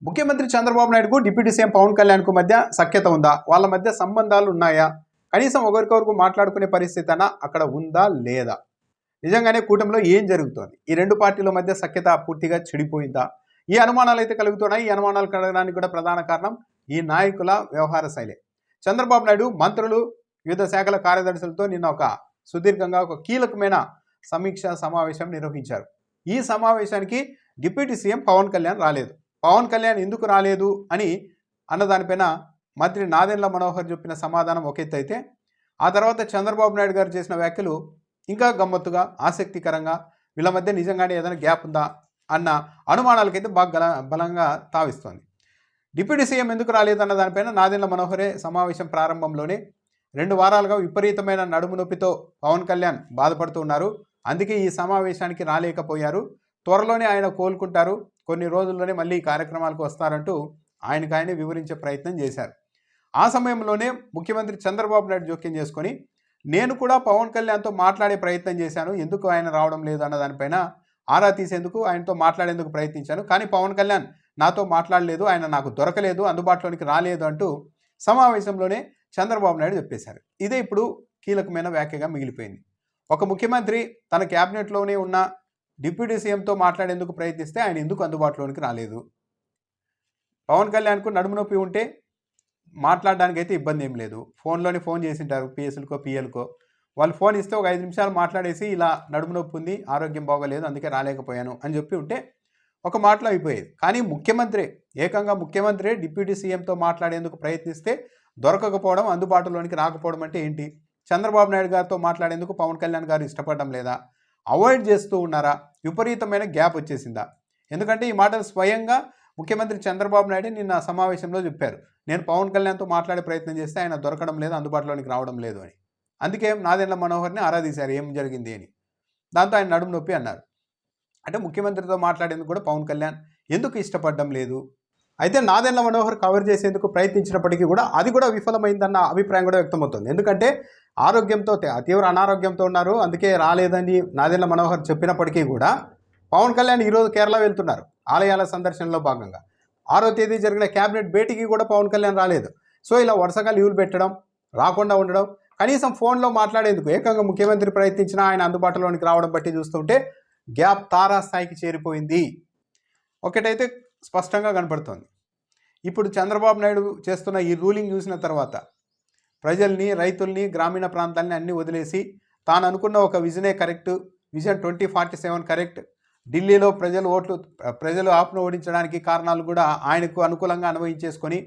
ముఖ్యమంత్రి చంద్రబాబు నాయుడుకు deputy CM Pawan కళ్యాణ్కు మధ్య సఖ్యత ఉందా? వాళ్ళ మధ్య సంబంధాలు ఉన్నాయా? కనీసం ఒకరికొకరు మాట్లాడుకునే పరిస్థితి అన్న అక్కడ ఉందా లేదా? నిజంగానే కూటమిలో ఏం జరుగుతోంది? ఈ రెండు పార్టీల మధ్య సఖ్యత పూర్తిగా చెడిపోయిందా? ఈ అనుమానాలు అయితే కలుగుతున్నాయి. ఈ అనుమానాలు కలగడానికి కూడా ప్రధాన కారణం ఈ నాయకుల వ్యవహార శైలి. చంద్రబాబు నాయుడు మంత్రులు, వివిధ శాఖల కార్యదర్శులతో నిన్న ఒక సుదీర్ఘంగా ఒక కీలకమైన సమీక్ష సమావేశం నిర్వహించారు. ఈ సమావేశానికి డిప్యూటీ సీఎం పవన్ కళ్యాణ్ రాలేదు. పవన్ కళ్యాణ్ ఎందుకు రాలేదు అని అన్నదానిపైన మంత్రి నాదెండ్ల మనోహర్ చెప్పిన సమాధానం ఒక ఎత్తు అయితే, ఆ తర్వాత చంద్రబాబు నాయుడు గారు చేసిన వ్యాఖ్యలు ఇంకా గమ్మత్తుగా, ఆసక్తికరంగా, వీళ్ళ మధ్య నిజంగానే ఏదైనా గ్యాప్ ఉందా అన్న అనుమానాలకైతే బాగా బలంగా తావిస్తోంది. డిప్యూటీ సీఎం ఎందుకు రాలేదన్న దానిపైన నాదెండ్ల మనోహరే సమావేశం ప్రారంభంలోనే 2 వారాలుగా విపరీతమైన నడుము నొప్పితో పవన్ కళ్యాణ్ బాధపడుతూ ఉన్నారు. అందుకే ఈ సమావేశానికి రాలేకపోయారు. త్వరలోనే ఆయన కోలుకుంటారు, కొన్ని రోజుల్లోనే మళ్ళీ ఈ కార్యక్రమాలకు వస్తారంటూ ఆయనకు వివరించే ప్రయత్నం చేశారు. ఆ సమయంలోనే ముఖ్యమంత్రి చంద్రబాబు నాయుడు జోక్యం చేసుకొని, నేను కూడా పవన్ కళ్యాణ్తో మాట్లాడే ప్రయత్నం చేశాను, ఎందుకు ఆయన రావడం లేదు అన్న దానిపైన ఆరా తీసేందుకు ఆయనతో మాట్లాడేందుకు ప్రయత్నించాను, కానీ పవన్ కళ్యాణ్ నాతో మాట్లాడలేదు, ఆయన నాకు దొరకలేదు, అందుబాటులోనికి రాలేదు అంటూ సమావేశంలోనే చంద్రబాబు నాయుడు చెప్పేశారు. ఇదే ఇప్పుడు కీలకమైన వ్యాఖ్యగా మిగిలిపోయింది. ఒక ముఖ్యమంత్రి తన క్యాబినెట్లోనే ఉన్న డిప్యూటీ సీఎంతో మాట్లాడేందుకు ప్రయత్నిస్తే ఆయన ఎందుకు అందుబాటులోనికి రాలేదు? పవన్ కళ్యాణ్కు నడుము నొప్పి ఉంటే మాట్లాడడానికి అయితే ఇబ్బంది ఏం లేదు. ఫోన్ చేసింటారు పిఎస్లకో పిఎల్కో, వాళ్ళు ఫోన్ ఇస్తే ఒక 5 నిమిషాలు మాట్లాడేసి ఇలా నడుము నొప్పి ఉంది, ఆరోగ్యం బాగోలేదు, అందుకే రాలేకపోయాను అని చెప్పి ఉంటే ఒక మాటలో అయిపోయేది. కానీ ఏకంగా ముఖ్యమంత్రి డిప్యూటీ సీఎంతో మాట్లాడేందుకు ప్రయత్నిస్తే దొరకకపోవడం, అందుబాటులోనికి రాకపోవడం అంటే ఏంటి? చంద్రబాబు నాయుడు గారితో మాట్లాడేందుకు పవన్ కళ్యాణ్ గారు ఇష్టపడడం లేదా? అవాయిడ్ చేస్తూ ఉన్నారా? విపరీతమైన గ్యాప్ వచ్చేసిందా? ఎందుకంటే ఈ మాటలు స్వయంగా ముఖ్యమంత్రి చంద్రబాబు నాయుడు నిన్న సమావేశంలో చెప్పారు. నేను పవన్ కళ్యాణ్తో మాట్లాడే ప్రయత్నం చేస్తే ఆయన దొరకడం లేదు, అందుబాటులోనికి రావడం లేదు అని. అందుకే నాదెండ్ల మనోహర్ని ఆరాధీశారు ఏం జరిగింది అని. దాంతో ఆయన నడుము నొప్పి అన్నారు. అంటే ముఖ్యమంత్రితో మాట్లాడేందుకు కూడా పవన్ కళ్యాణ్ ఎందుకు ఇష్టపడడం లేదు? అయితే నాదెండ్ల మనోహర్ కవర్ చేసేందుకు ప్రయత్నించినప్పటికీ కూడా అది కూడా విఫలమైందన్న అభిప్రాయం కూడా వ్యక్తమవుతుంది. ఎందుకంటే ఆరోగ్యంతో, తీవ్ర అనారోగ్యంతో ఉన్నారు, అందుకే రాలేదని నాదెండ్ల మనోహర్ చెప్పినప్పటికీ కూడా పవన్ కళ్యాణ్ ఈరోజు కేరళ వెళ్తున్నారు ఆలయాల సందర్శనలో భాగంగా. 6వ తేదీ జరిగిన క్యాబినెట్ భేటీకి కూడా పవన్ కళ్యాణ్ రాలేదు. సో ఇలా వరుసగా లీవులు పెట్టడం, రాకుండా ఉండడం, కనీసం ఫోన్లో మాట్లాడేందుకు ఏకంగా ముఖ్యమంత్రి ప్రయత్నించినా ఆయన అందుబాటులోనికి రావడం బట్టి చూస్తుంటే గ్యాప్ తారాస్థాయికి చేరిపోయింది. ఒకటైతే స్పష్టంగా కనపడుతోంది. ఇప్పుడు చంద్రబాబు నాయుడు చేస్తున్న ఈ రూలింగ్ చూసిన తర్వాత ప్రజల్ని, రైతుల్ని, గ్రామీణ ప్రాంతాలని అన్నీ వదిలేసి తాను అనుకున్న ఒక విజనే కరెక్ట్, విజన్ 2047 కరెక్ట్, ఢిల్లీలో ప్రజలు ఆప్ను ఓడించడానికి కారణాలు కూడా ఆయనకు అనుకూలంగా అన్వయించేసుకొని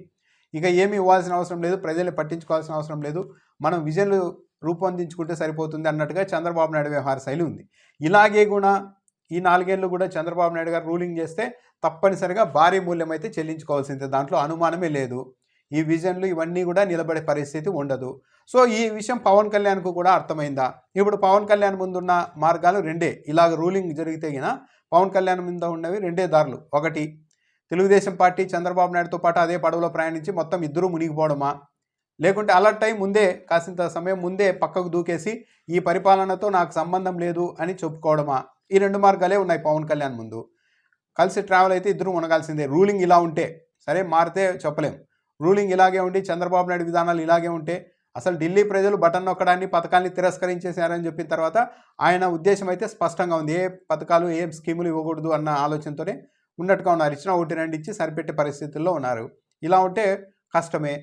ఇక ఏమీ ఇవ్వాల్సిన అవసరం లేదు, ప్రజల్ని పట్టించుకోవాల్సిన అవసరం లేదు, మనం విజన్లు రూపొందించుకుంటే సరిపోతుంది అన్నట్టుగా చంద్రబాబు నాయుడు వ్యవహార శైలి ఉంది. ఇలాగే కూడా ఈ 4 ఏళ్ళు కూడా చంద్రబాబు నాయుడు గారు రూలింగ్ చేస్తే తప్పనిసరిగా భారీ మూల్యం అయితే చెల్లించుకోవాల్సిందే, దాంట్లో అనుమానమే లేదు. ఈ విజన్లు ఇవన్నీ కూడా నిలబడే పరిస్థితి ఉండదు. సో ఈ విషయం పవన్ కళ్యాణ్కు కూడా అర్థమైందా? ఇప్పుడు పవన్ కళ్యాణ్ ముందున్న మార్గాలు రెండే. ఇలాగ రూలింగ్ జరిగితే గిన పవన్ కళ్యాణ్ మీద ఉన్నవి రెండే దారులు. ఒకటి, తెలుగుదేశం పార్టీ చంద్రబాబు నాయుడుతో పాటు అదే పడవలో ప్రయాణించి మొత్తం ఇద్దరూ మునిగిపోవడమా, లేకుంటే అలర్ట్ అయి ముందే కాసింత సమయం ముందే పక్కకు దూకేసి ఈ పరిపాలనతో నాకు సంబంధం లేదు అని చెప్పుకోవడమా? ఈ 2 మార్గాలే ఉన్నాయి పవన్ కళ్యాణ్ ముందు. కలిసి ట్రావెల్ అయితే ఇద్దరు మునగాల్సిందే. రూలింగ్ ఇలా ఉంటే, సరే మారితే చెప్పలేం, రూలింగ్ ఇలాగే ఉండి చంద్రబాబు నాయుడు విధానాలు ఇలాగే ఉంటే, అసలు ఢిల్లీ ప్రజలు బటన్ నొక్కడాన్ని, పథకాన్ని తిరస్కరించేశారని చెప్పిన తర్వాత ఆయన ఉద్దేశం అయితే స్పష్టంగా ఉంది. ఏ పథకాలు, ఏం స్కీములు ఇవ్వకూడదు అన్న ఆలోచనతోనే ఉన్నట్టుగా ఉన్నారు. ఇచ్చిన 1-2 ఇచ్చి సరిపెట్టే పరిస్థితుల్లో ఉన్నారు. ఇలా ఉంటే కష్టమే.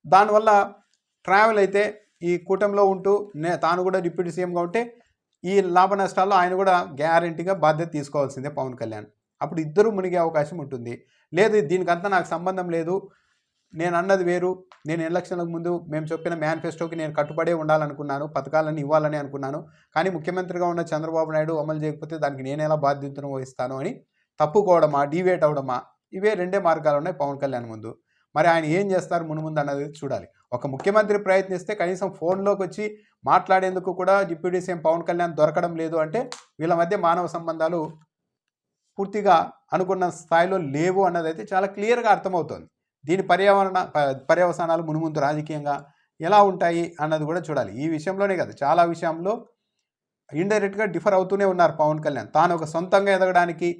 దానివల్ల ట్రావెల్ అయితే ఈ కూటమిలో ఉంటూ తాను కూడా డిప్యూటీ సీఎంగా ఉంటే ఈ లాభ నష్టాల్లో ఆయన కూడా గ్యారంటీగా బాధ్యత తీసుకోవాల్సిందే పవన్ కళ్యాణ్. అప్పుడు ఇద్దరూ మునిగే అవకాశం ఉంటుంది. లేదు దీనికంతా నాకు సంబంధం లేదు, నేను అన్నది వేరు, నేను ఎలక్షన్లకు ముందు మేము చెప్పిన మేనిఫెస్టోకి నేను కట్టుబడే ఉండాలనుకున్నాను, పథకాలన్నీ ఇవ్వాలని అనుకున్నాను, కానీ ముఖ్యమంత్రిగా ఉన్న చంద్రబాబు నాయుడు అమలు చేయకపోతే దానికి నేను ఎలా బాధ్యతను వహిస్తాను అని తప్పుకోవడమా, డివేట్ అవడమా, ఇవే 2 మార్గాలు ఉన్నాయి పవన్ కళ్యాణ్ ముందు. మరి ఆయన ఏం చేస్తారు మునుముందు అన్నది చూడాలి. ఒక ముఖ్యమంత్రి ప్రయత్నిస్తే కనీసం ఫోన్లోకి వచ్చి మాట్లాడేందుకు కూడా డిప్యూటీ సీఎం పవన్ కళ్యాణ్ దొరకడం లేదు అంటే వీళ్ళ మధ్య మానవ సంబంధాలు పూర్తిగా అనుకున్న స్థాయిలో లేవు అన్నదైతే చాలా క్లియర్గా అర్థమవుతుంది. దీని పర్యవసానాలు మునుముందు రాజకీయంగా ఎలా ఉంటాయి అన్నది కూడా చూడాలి. ఈ విషయంలోనే కాదు, చాలా విషయంలో ఇండైరెక్ట్గా డిఫర్ అవుతూనే ఉన్నారు పవన్ కళ్యాణ్. తాను ఒక సొంతంగా ఎదగడానికి,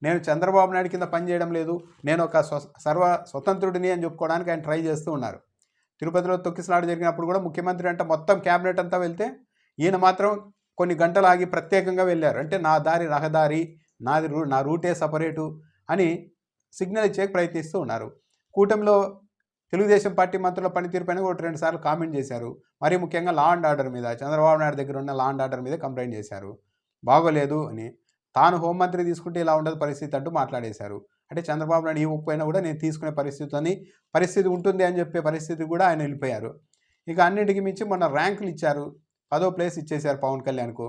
నేను చంద్రబాబు నాయుడు కింద పనిచేయడం లేదు, నేను ఒక స్వతంత్రుడిని అని చెప్పుకోవడానికి ఆయన ట్రై చేస్తూ ఉన్నారు. తిరుపతిలో తొక్కిసలాట జరిగినప్పుడు కూడా ముఖ్యమంత్రి అంటే మొత్తం క్యాబినెట్ అంతా వెళ్తే ఈయన మాత్రం కొన్ని గంటలు ఆగి ప్రత్యేకంగా వెళ్ళారు. అంటే నా దారి రహదారి, నా రూటే సపరేటు అని సిగ్నల్ ఇచ్చే ప్రయత్నిస్తూ ఉన్నారు. కూటమిలో తెలుగుదేశం పార్టీ మంత్రుల పనితీరుపైన ఒకటి 2 సార్లు కామెంట్ చేశారు. మరీ ముఖ్యంగా లా అండ్ ఆర్డర్ మీద, చంద్రబాబు నాయుడు దగ్గర ఉన్న లా అండ్ ఆర్డర్ మీద కంప్లైంట్ చేశారు. బాగోలేదు అని, తాను హోంమంత్రి తీసుకుంటే ఇలా ఉండదు పరిస్థితి అంటూ మాట్లాడేశారు. అంటే చంద్రబాబు నాయుడు ఇవ్వకపోయినా కూడా నేను తీసుకునే పరిస్థితి ఉంటుంది అని చెప్పే పరిస్థితి కూడా ఆయన వెళ్ళిపోయారు. ఇక అన్నింటికి మించి మొన్న ర్యాంకులు ఇచ్చారు. 10వ ప్లేస్ ఇచ్చేశారు పవన్ కళ్యాణ్కు.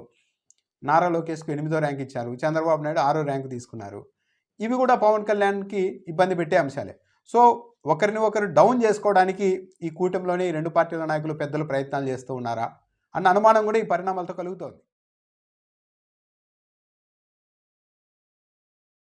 నారా లోకేష్కు 8వ ర్యాంక్ ఇచ్చారు. చంద్రబాబు నాయుడు 6వ ర్యాంకు తీసుకున్నారు. ఇవి కూడా పవన్ కళ్యాణ్కి ఇబ్బంది పెట్టే అంశాలే. సో ఒకరిని ఒకరు డౌన్ చేసుకోవడానికి ఈ కూటమిలోని 2 పార్టీల నాయకులు పెద్దలు ప్రయత్నాలు చేస్తూ ఉన్నారా అన్న అనుమానం కూడా ఈ పరిణామాలతో కలుగుతోంది.